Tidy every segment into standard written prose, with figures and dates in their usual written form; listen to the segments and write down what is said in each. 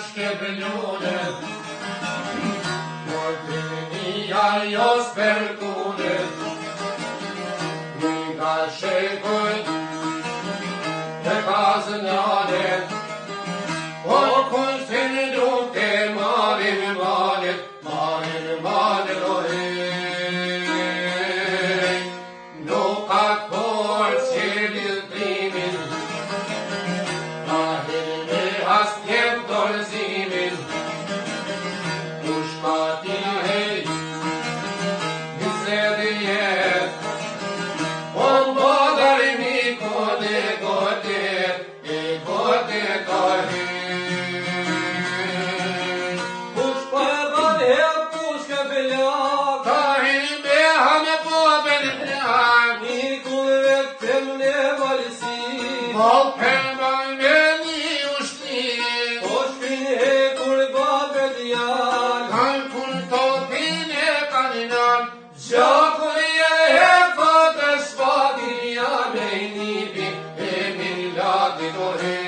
shkebëllune, por të një jos përkune, një ka shekuj, dhe ka zënjane, por kun se në duke marim malet, o hej, nuk ka kërë që lëtrimin, ka helme as tjetë dorëzimin, u shkati hej, nëse dhe jetë, o mbodar mi kode godet, e godet o hej. Kush pa e ban her, kush ke belak, Ka hime hame po belak, nikun vetem ne valsi, Mol përmoj me një ushtim, o shpin he kur babe djal, Kanë kun topin e kanë nën, Gjakun e kote shpatin jam e nipi, e millatit o hej.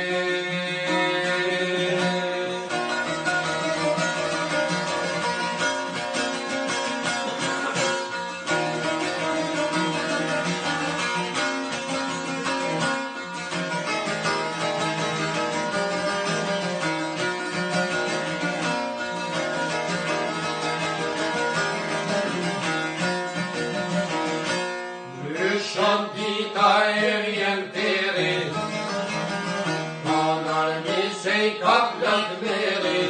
Ryshon dita e vjen teri, Kanar se i kap lëk meri,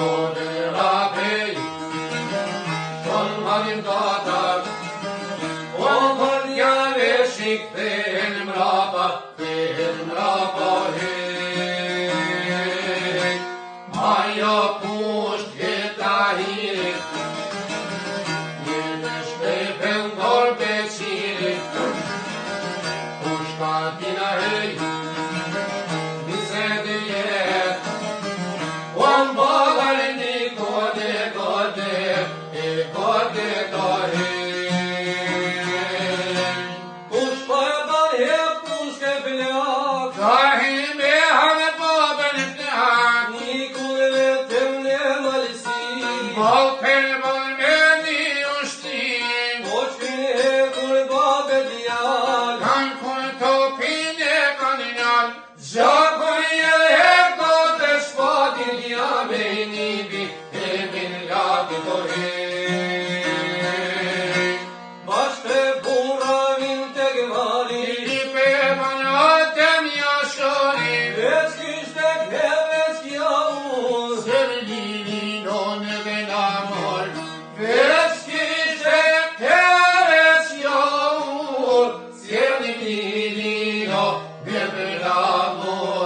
O dhe rapej, Shon marim datar, O mërdjave shik thehen mrapa, hej. Ajo pusht jeta hirit, Një shpepen dor beqirit, U shkatina hej, Nise dhe jet, O mbodar një kode godet, e godet o hej. kush pa e ban her, kush ke belak, Ka hime hame po belak, nikun vetem ne valsi, Mol përmoj me një ushtim, o shpin he kur babe djal, Kanë kun topin e kanë nën, Gjakun e kote shpatin jam e nipi, e millatit o hej. bashkë burra vin tek mali, I përmën atem jashori, veç kishte veç kja unë, Sërlinin onë dhe namor, Veç kishte kereç jour, Sjerni lino dhe belamor.